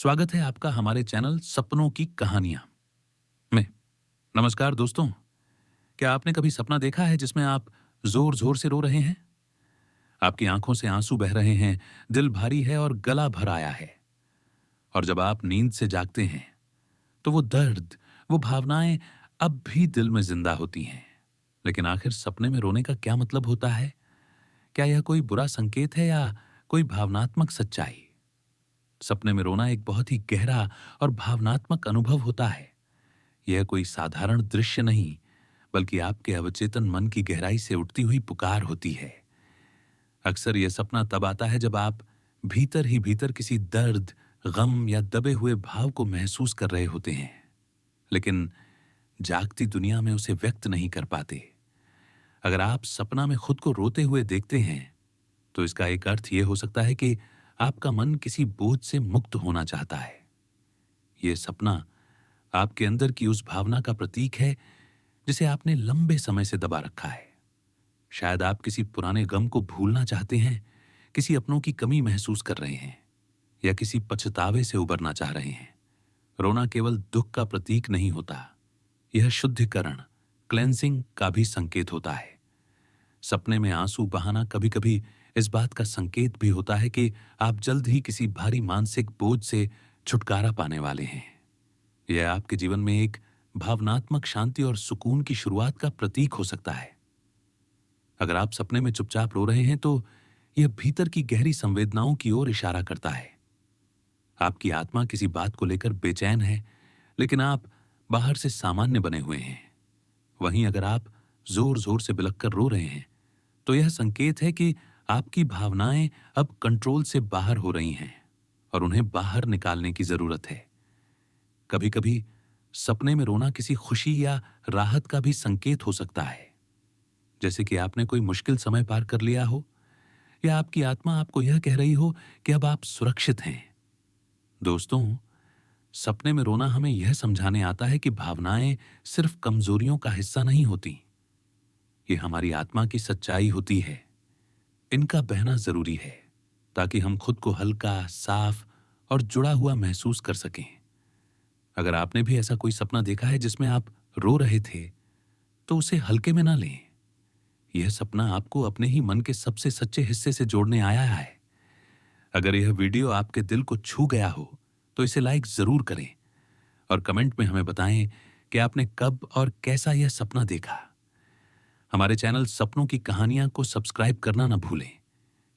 स्वागत है आपका हमारे चैनल सपनों की कहानियां में। नमस्कार दोस्तों, क्या आपने कभी सपना देखा है जिसमें आप जोर जोर से रो रहे हैं? आपकी आंखों से आंसू बह रहे हैं, दिल भारी है और गला भर आया है। और जब आप नींद से जागते हैं तो वो दर्द, वो भावनाएं अब भी दिल में जिंदा होती हैं। लेकिन आखिर सपने में रोने का क्या मतलब होता है? क्या यह कोई बुरा संकेत है या कोई भावनात्मक सच्चाई? सपने में रोना एक बहुत ही गहरा और भावनात्मक अनुभव होता है। यह कोई साधारण दृश्य नहीं, बल्कि आपके अवचेतन मन की गहराई से उठती हुई पुकार होती है। अक्सर यह सपना तब आता है जब आप भीतर ही भीतर किसी दर्द, गम या दबे हुए भाव को महसूस कर रहे होते हैं, लेकिन जागती दुनिया में उसे व्यक्त नहीं कर पाते। अगर आप सपना में खुद को रोते हुए देखते हैं, तो इसका एक अर्थ यह हो सकता है कि आपका मन किसी बोझ से मुक्त होना चाहता है। यह सपना आपके अंदर की उस भावना का प्रतीक है जिसे आपने लंबे समय से दबा रखा है। शायद आप किसी पुराने गम को भूलना चाहते हैं, किसी अपनों की कमी महसूस कर रहे हैं या किसी पछतावे से उबरना चाह रहे हैं। रोना केवल दुख का प्रतीक नहीं होता, यह शुद्धिकरण, क्लेंजिंग का भी संकेत होता है। सपने में आंसू बहाना कभी कभी इस बात का संकेत भी होता है कि आप जल्द ही किसी भारी मानसिक बोझ से छुटकारा पाने वाले हैं। यह आपके जीवन में एक भावनात्मक शांति और सुकून की शुरुआत का प्रतीक हो सकता है। अगर आप सपने में चुपचाप रो रहे हैं तो यह भीतर की गहरी संवेदनाओं की ओर इशारा करता है। आपकी आत्मा किसी बात को लेकर बेचैन है, लेकिन आप बाहर से सामान्य बने हुए हैं। वहीं अगर आप जोर जोर से बिलख कर रो रहे हैं, तो यह संकेत है कि आपकी भावनाएं अब कंट्रोल से बाहर हो रही हैं और उन्हें बाहर निकालने की जरूरत है। कभी कभी सपने में रोना किसी खुशी या राहत का भी संकेत हो सकता है, जैसे कि आपने कोई मुश्किल समय पार कर लिया हो या आपकी आत्मा आपको यह कह रही हो कि अब आप सुरक्षित हैं। दोस्तों, सपने में रोना हमें यह समझाने आता है कि भावनाएं सिर्फ कमजोरियों का हिस्सा नहीं होती, ये हमारी आत्मा की सच्चाई होती है। इनका बहना जरूरी है ताकि हम खुद को हल्का, साफ और जुड़ा हुआ महसूस कर सकें। अगर आपने भी ऐसा कोई सपना देखा है जिसमें आप रो रहे थे, तो उसे हल्के में ना लें। यह सपना आपको अपने ही मन के सबसे सच्चे हिस्से से जोड़ने आया है। अगर यह वीडियो आपके दिल को छू गया हो, तो इसे लाइक जरूर करें और कमेंट में हमें बताएं कि आपने कब और कैसा यह सपना देखा। हमारे चैनल सपनों की कहानियां को सब्सक्राइब करना ना भूलें,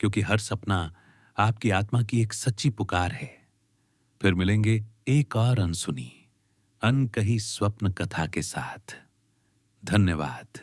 क्योंकि हर सपना आपकी आत्मा की एक सच्ची पुकार है। फिर मिलेंगे एक और अनसुनी, अनकही स्वप्न कथा के साथ। धन्यवाद।